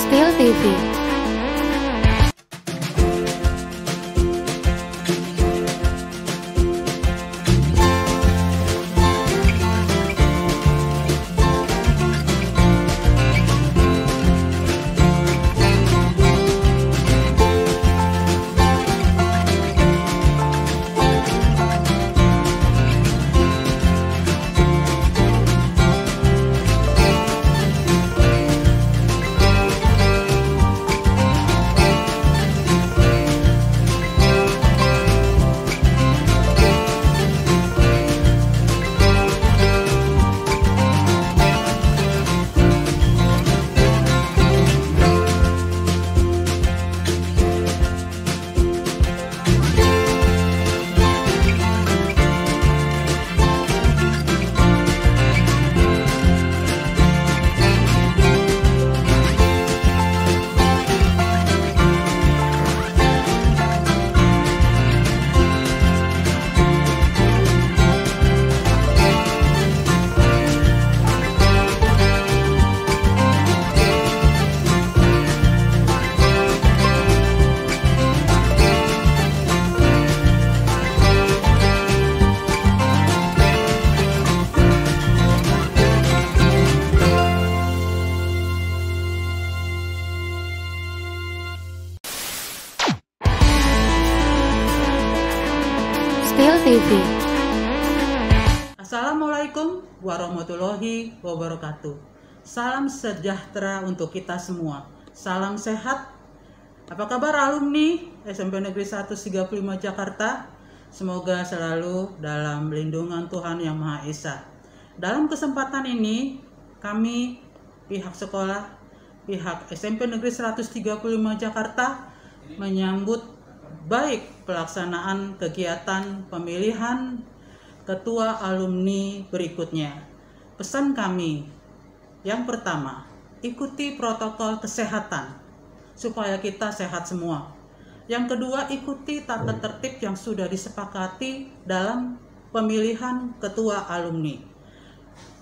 Still TV. Still TV. Assalamualaikum warahmatullahi wabarakatuh. Salam sejahtera untuk kita semua. Salam sehat. Apa kabar alumni SMP Negeri 135 Jakarta? Semoga selalu dalam lindungan Tuhan Yang Maha Esa. Dalam kesempatan ini, kami pihak sekolah, pihak SMP Negeri 135 Jakarta menyambut baik pelaksanaan kegiatan pemilihan ketua alumni berikutnya. Pesan kami, yang pertama, ikuti protokol kesehatan supaya kita sehat semua. Yang kedua, ikuti tata tertib yang sudah disepakati dalam pemilihan ketua alumni.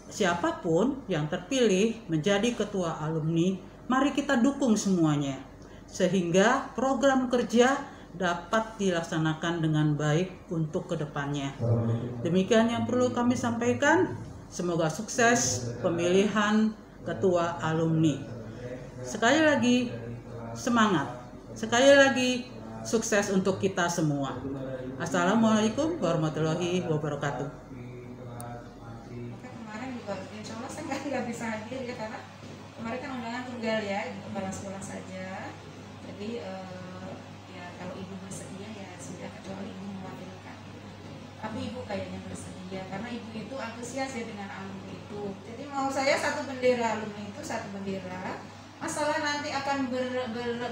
Siapapun yang terpilih menjadi ketua alumni, mari kita dukung semuanya sehingga program kerja dapat dilaksanakan dengan baik untuk kedepannya. Demikian yang perlu kami sampaikan. Semoga sukses pemilihan ketua alumni. Sekali lagi semangat. Sekali lagi sukses untuk kita semua. Assalamualaikum warahmatullahi wabarakatuh. Kemarin juga insya Allah saya nggak bisa hadir ya, karena kemarin kan undangan tunggal ya, kepala sekolah saja. Jadi kalau ibu bersedia ya sudah, kecuali ibu mewakilkan. Tapi ibu kayaknya bersedia karena ibu itu antusias ya dengan alumni itu. Jadi mau saya satu bendera, alumni itu satu bendera. Masalah nanti akan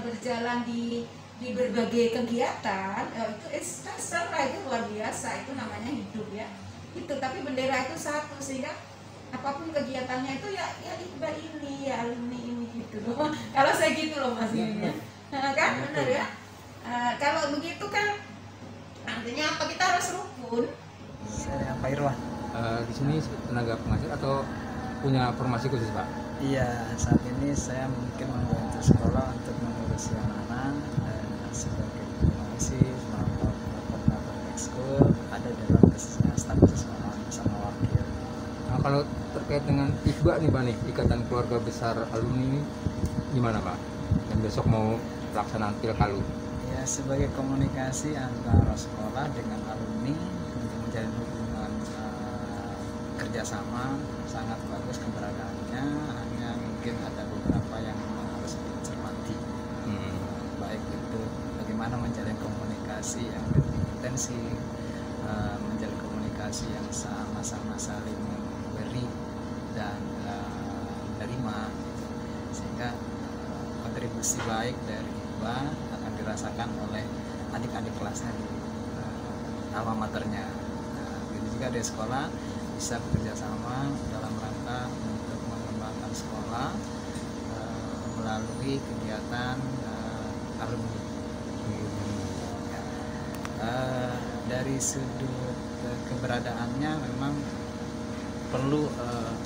berjalan di berbagai kegiatan, itu terserah, itu luar biasa, itu namanya hidup ya. Itu tapi bendera itu satu, sehingga apapun kegiatannya itu ya Iqbal ini ya, alumni ini gitu loh. Kalau saya gitu loh Mas ini kan benar ya. Kalau begitu kan artinya apa, kita harus rukun. Saya Pak Irwan. Di sini tenaga pengajar atau punya formasi khusus Pak? Iya, saat ini saya mungkin membantu sekolah untuk mengurus anak-anak dan sebagai pengisi koordinator ekskul ada dalam staf khusus sama wakil. Nah, kalau terkait dengan IKBA nih Pak nih, Ikatan Keluarga Besar Alumni ini gimana Pak? Dan besok mau pelaksanaan Pilkalu. Ya, sebagai komunikasi antara sekolah dengan alumni untuk menjalin hubungan kerjasama sangat bagus keberadaannya. Hanya mungkin ada beberapa yang memang harus dicermati, baik itu bagaimana menjalin komunikasi yang lebih intensif, menjalin komunikasi yang sama-sama saling memberi dan menerima, sehingga kontribusi baik dari IKBA akan dirasakan oleh adik-adik kelasnya di alma maternya. Begitu juga dari sekolah bisa bekerja sama dalam rangka untuk mengembangkan sekolah melalui kegiatan alumni. Dari sudut keberadaannya memang perlu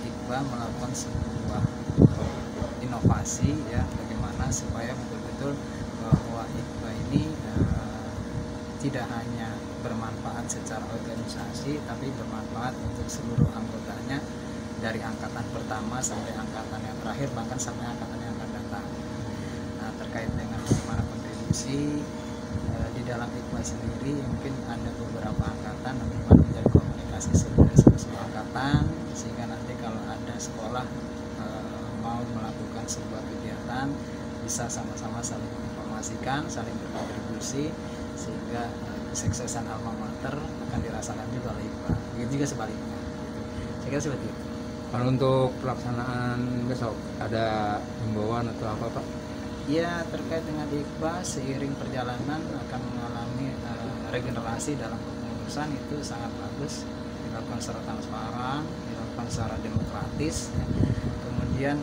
IKBA melakukan sebuah inovasi ya, bagaimana bagaimana supaya betul-betul bahwa IKBA ini tidak hanya bermanfaat secara organisasi, tapi bermanfaat untuk seluruh anggotanya dari angkatan pertama sampai angkatan yang terakhir, bahkan sampai angkatan yang akan datang. Nah, terkait dengan bagaimana kontribusi di dalam IKBA sendiri, mungkin ada beberapa angkatan bagaimana menjadi komunikasi semua angkatan, sehingga nanti kalau ada sekolah mau melakukan sebuah kegiatan bisa sama-sama saling menginformasikan, saling berkontribusi, sehingga kesuksesan alma mater akan dirasakan juga oleh IKBA. Begitu juga sebaliknya. Saya kira seperti itu. Kalau untuk pelaksanaan besok ada himbauan atau apa Pak? Ya, terkait dengan IKBA, seiring perjalanan akan mengalami regenerasi dalam kepengurusan, itu sangat bagus, dilakukan secara transparan, dilakukan secara demokratis. Kemudian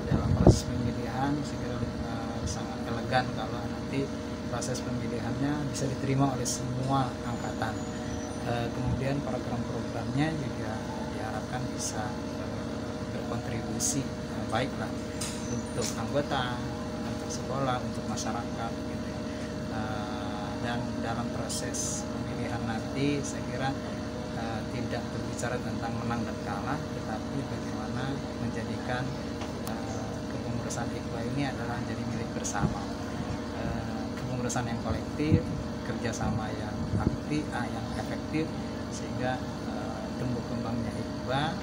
dalam proses pemilihan saya kira sangat elegan kalau nanti proses pemilihannya bisa diterima oleh semua angkatan. Kemudian program-programnya juga diharapkan bisa berkontribusi baiklah untuk anggota, untuk sekolah, untuk masyarakat gitu. Dan dalam proses pemilihan nanti saya kira tidak berbicara tentang menang dan kalah, tetapi bagaimana menjadikan kepengurusan IKBA ini adalah menjadi milik bersama, kepengurusan yang kolektif, kerjasama yang aktif, yang efektif, sehingga tumbuh kembangnya IKBA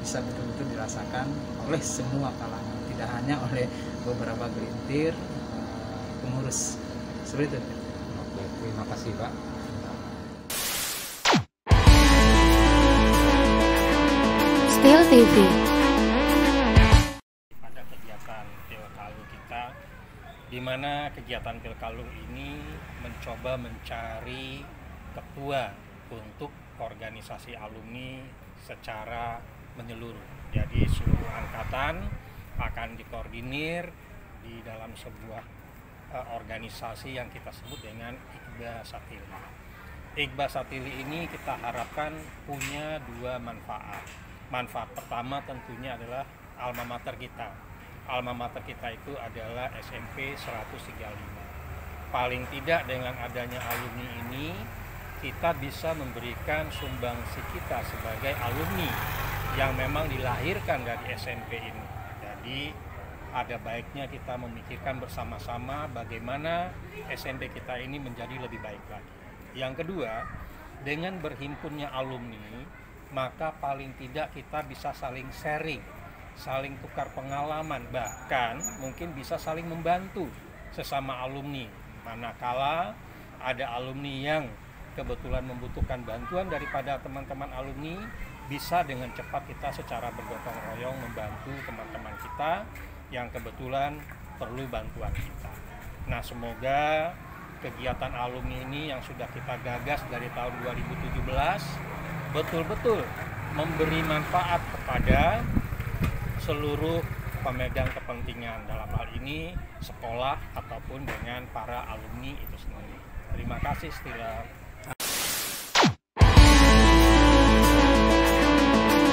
bisa betul-betul dirasakan oleh semua kalangan, tidak hanya oleh beberapa gelintir pengurus. Seperti itu. Oke, terima kasih Pak. Still TV. Pada kegiatan Pilkalu kita, di mana kegiatan Pilkalu ini mencoba mencari ketua untuk organisasi alumni secara menyeluruh. Jadi seluruh angkatan akan dikoordinir di dalam sebuah organisasi yang kita sebut dengan IKBA Satili. IKBA Satili ini kita harapkan punya dua manfaat. Manfaat pertama tentunya adalah alma mater kita. Alma mater kita itu adalah SMP 135. Paling tidak dengan adanya alumni ini, kita bisa memberikan sumbangsi kita sebagai alumni yang memang dilahirkan dari SMP ini. Jadi ada baiknya kita memikirkan bersama-sama bagaimana SMP kita ini menjadi lebih baik lagi. Yang kedua, dengan berhimpunnya alumni, maka paling tidak kita bisa saling sharing, saling tukar pengalaman, bahkan mungkin bisa saling membantu sesama alumni. Manakala ada alumni yang kebetulan membutuhkan bantuan daripada teman-teman alumni, bisa dengan cepat kita secara bergotong royong membantu teman-teman kita yang kebetulan perlu bantuan kita. Nah, semoga kegiatan alumni ini yang sudah kita gagas dari tahun 2017 betul-betul memberi manfaat kepada seluruh pemegang kepentingan, dalam hal ini sekolah ataupun dengan para alumni itu sendiri. Terima kasih Stila.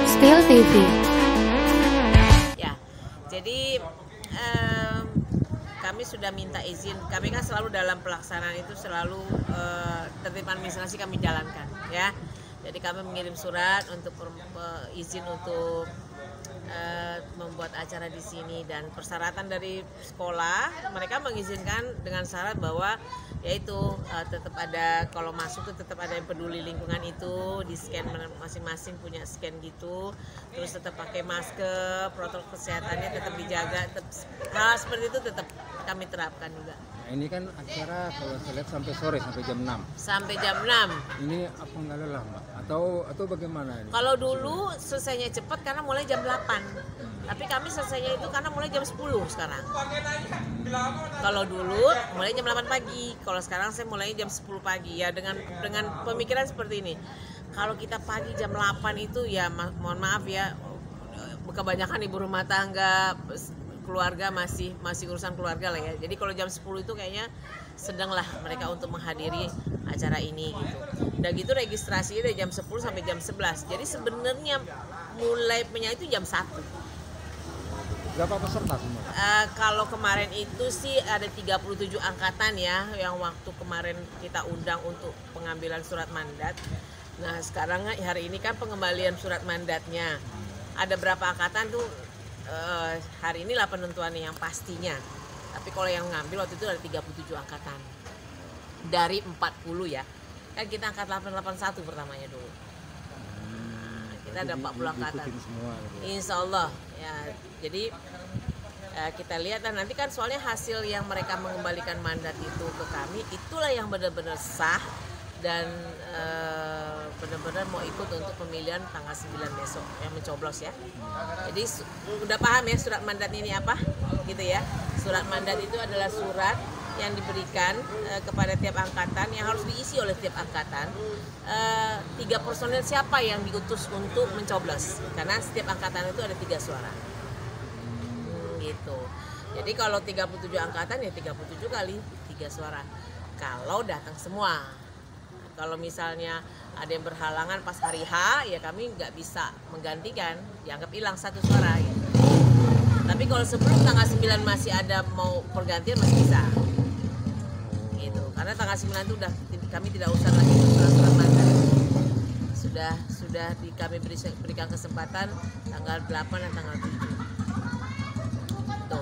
Still TV. Ya, jadi kami sudah minta izin. Kami kan selalu dalam pelaksanaan itu selalu tertib administrasi kami jalankan, ya. Jadi kami mengirim surat untuk izin untuk membuat acara di sini, dan persyaratan dari sekolah mereka mengizinkan dengan syarat bahwa yaitu tetap ada, kalau masuk tuh tetap ada yang peduli lingkungan itu, di scan masing-masing punya scan gitu, terus tetap pakai masker, protokol kesehatannya tetap dijaga, tetap, hal seperti itu tetap kami terapkan juga. Nah, ini kan acara kalau saya lihat sampai sore, sampai jam 6. Sampai jam 6. Ini apa nggak lelah Mbak? Atau bagaimana ini? Kalau dulu selesainya cepat karena mulai jam 8. Tapi kami selesainya itu karena mulai jam 10 sekarang. Kalau dulu mulai jam 8 pagi, kalau sekarang saya mulai jam 10 pagi, ya dengan pemikiran seperti ini. Kalau kita pagi jam 8 itu ya mohon maaf ya, kebanyakan ibu rumah tangga, keluarga masih urusan keluarga lah ya. Jadi kalau jam 10 itu kayaknya sedanglah mereka untuk menghadiri acara ini gitu. Udah gitu registrasinya dari jam 10 sampai jam 11. Jadi sebenarnya mulai itu jam 1. Berapa peserta semua? Kalau kemarin itu sih ada 37 angkatan ya, yang waktu kemarin kita undang untuk pengambilan surat mandat. Nah sekarang hari ini kan pengembalian surat mandatnya. Ada berapa angkatan tuh hari inilah penentuannya yang pastinya. Tapi kalau yang ngambil waktu itu ada 37 angkatan dari 40 ya. Kan kita angkat 881 pertamanya dulu. Kita ada 40 angkatan. Semua, gitu. Insya Allah ya. Jadi kita lihat dan nanti kan soalnya hasil yang mereka mengembalikan mandat itu ke kami itulah yang benar-benar sah dan benar-benar mau ikut untuk pemilihan tanggal 9 besok yang mencoblos ya. Jadi udah paham ya surat mandat ini apa gitu ya. Surat mandat itu adalah surat yang diberikan kepada tiap angkatan yang harus diisi oleh tiap angkatan 3 personil siapa yang diutus untuk mencoblos karena setiap angkatan itu ada 3 suara gitu. Jadi kalau 37 angkatan ya 37 kali 3 suara kalau datang semua. Kalau misalnya ada yang berhalangan pas hari H ya kami nggak bisa menggantikan, dianggap hilang 1 suara gitu. Tapi kalau sebelum tanggal 9 masih ada mau pergantian masih bisa gitu. Karena tanggal 9 itu udah kami tidak usah lagi surat mandat. Sudah kami berikan kesempatan tanggal 8 dan tanggal 7. Tuh.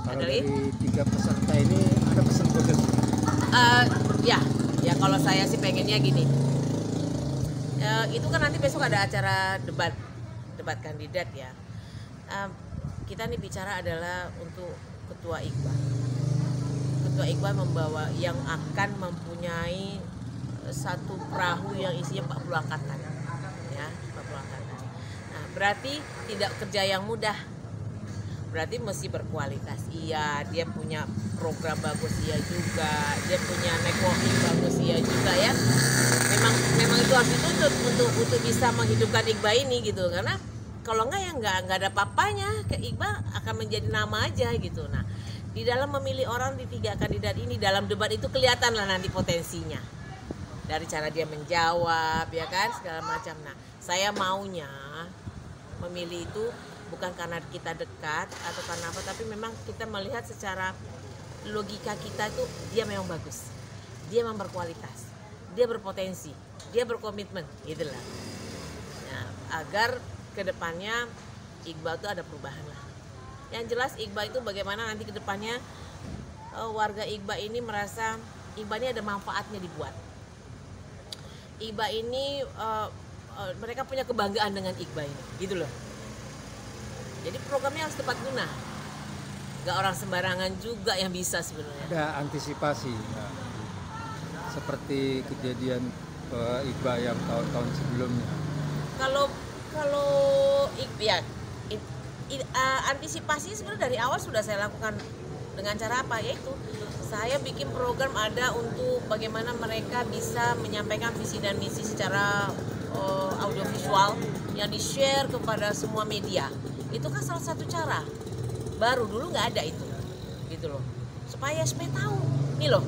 Kalau dari 3 peserta ini ada pesan khusus? Ya kalau saya sih pengennya gini. Itu kan nanti besok ada acara debat kandidat ya. Kita nih bicara adalah untuk Ketua Iqbal. Ketua Iqbal membawa yang akan mempunyai satu perahu yang isinya 40 angkatan. Ya, 40 angkatan. Nah, berarti tidak kerja yang mudah. Berarti mesti berkualitas. Iya, dia punya program bagus iya juga. Dia punya networking bagus iya juga ya. Memang itu harus dituntut untuk bisa menghidupkan Iqbal ini gitu. Karena kalau enggak ya enggak ada papanya, ke Iqbal akan menjadi nama aja gitu. Nah, di dalam memilih orang di 3 kandidat ini dalam debat itu kelihatan lah nanti potensinya. Dari cara dia menjawab ya kan segala macam. Nah, saya maunya memilih itu bukan karena kita dekat atau karena apa, tapi memang kita melihat secara logika kita itu dia memang bagus, dia memang berkualitas, dia berpotensi, dia berkomitmen, gitulah. Nah, agar kedepannya Iqbal itu ada perubahan lah. Yang jelas Iqbal itu bagaimana nanti kedepannya warga Iqbal ini merasa Iqbal ini ada manfaatnya dibuat. Iqbal ini mereka punya kebanggaan dengan Iqbal ini, gitu loh. Jadi programnya harus tepat guna. Gak orang sembarangan juga yang bisa sebenarnya. Ada antisipasi seperti kejadian Iqbal yang tahun-tahun sebelumnya. Kalau ya, antisipasi sebenarnya dari awal sudah saya lakukan dengan cara apa? Yaitu saya bikin program ada untuk bagaimana mereka bisa menyampaikan visi dan misi secara audiovisual yang di-share kepada semua media. Itu kan salah satu cara baru, dulu nggak ada itu gitu loh, supaya tahu nih loh.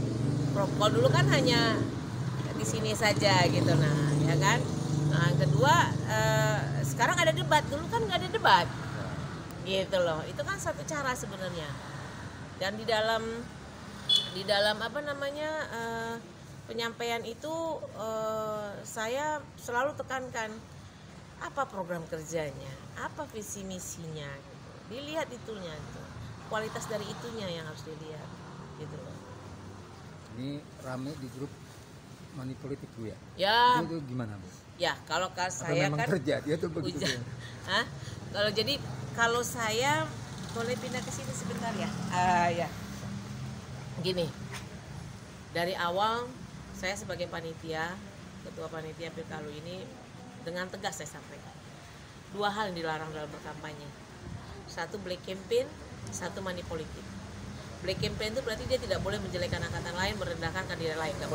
Kalau dulu kan hanya di sini saja gitu. Nah ya kan. Nah yang kedua sekarang ada debat, dulu kan nggak ada debat gitu loh. Itu kan satu cara sebenarnya. Dan di dalam apa namanya penyampaian itu saya selalu tekankan apa program kerjanya, apa visi misinya gitu. Dilihat itunya gitu. Kualitas dari itunya yang harus dilihat gitu loh. Ini rame di grup Money Politik Bu ya? Ya. Itu gimana Bu? Ya kalau saya memang kan terjadi atau begitu? Hah? Kalau saya boleh pindah ke sini sebentar ya. Ya. Gini. Dari awal saya sebagai panitia, ketua panitia Pilkalu ini dengan tegas saya sampaikan 2 hal yang dilarang dalam berkampanye. 1 black campaign, 1 money politik. Black campaign itu berarti dia tidak boleh menjelekkan angkatan lain, merendahkan kandidat lain, nggak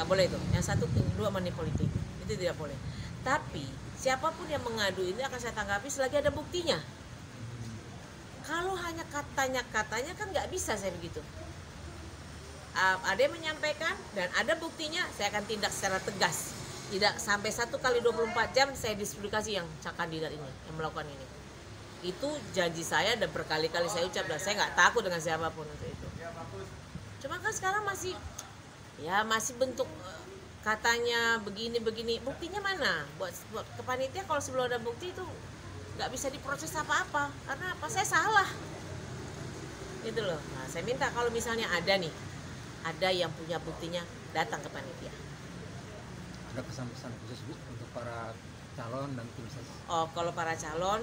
boleh itu. Yang 1, 2 money politik itu tidak boleh. Tapi siapapun yang mengadu ini akan saya tanggapi selagi ada buktinya. Kalau hanya katanya kan nggak bisa saya begitu. Ada yang menyampaikan dan ada buktinya, saya akan tindak secara tegas. Tidak sampai 1 kali 24 jam saya diskualifikasi yang kandidat ini yang melakukan ini. Itu janji saya dan berkali-kali saya ucap, dan saya nggak takut dengan siapapun untuk itu. Cuma kan sekarang masih bentuk katanya begini, buktinya mana? Buat kepanitia kalau sebelum ada bukti itu nggak bisa diproses apa-apa, karena apa? Saya salah, gitu loh. Nah, saya minta kalau misalnya ada yang punya buktinya, datang ke panitia. Ada pesan-pesan khusus Bu untuk para calon dan tim ses? Oh, kalau para calon,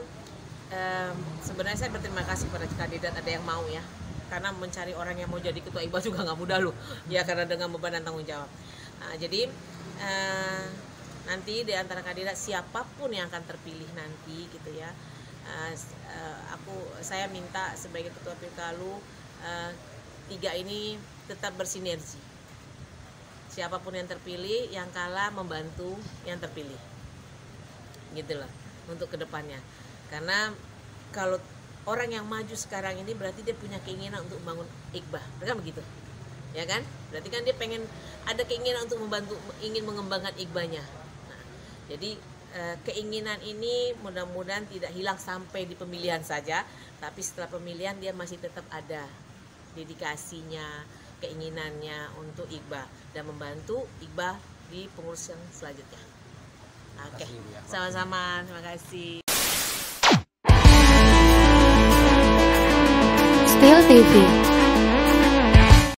sebenarnya saya berterima kasih pada kandidat ada yang mau ya, karena mencari orang yang mau jadi ketua IKBA juga nggak mudah loh, ya, karena dengan beban dan tanggung jawab. Nah, jadi nanti di antara kandidat siapapun yang akan terpilih nanti gitu ya, saya minta sebagai ketua Pilkalu 3 ini tetap bersinergi. Siapapun yang terpilih, yang kalah membantu yang terpilih, gitu loh, untuk kedepannya. Karena kalau orang yang maju sekarang ini berarti dia punya keinginan untuk membangun IKBA, kan begitu, ya kan? Berarti kan dia pengen ada keinginan untuk membantu, ingin mengembangkan IKBA-nya. Nah, jadi keinginan ini mudah-mudahan tidak hilang sampai di pemilihan saja, tapi setelah pemilihan dia masih tetap ada dedikasinya, keinginannya untuk IKBA dan membantu IKBA di pengurus yang selanjutnya. Oke, sama-sama, terima kasih. Still TV.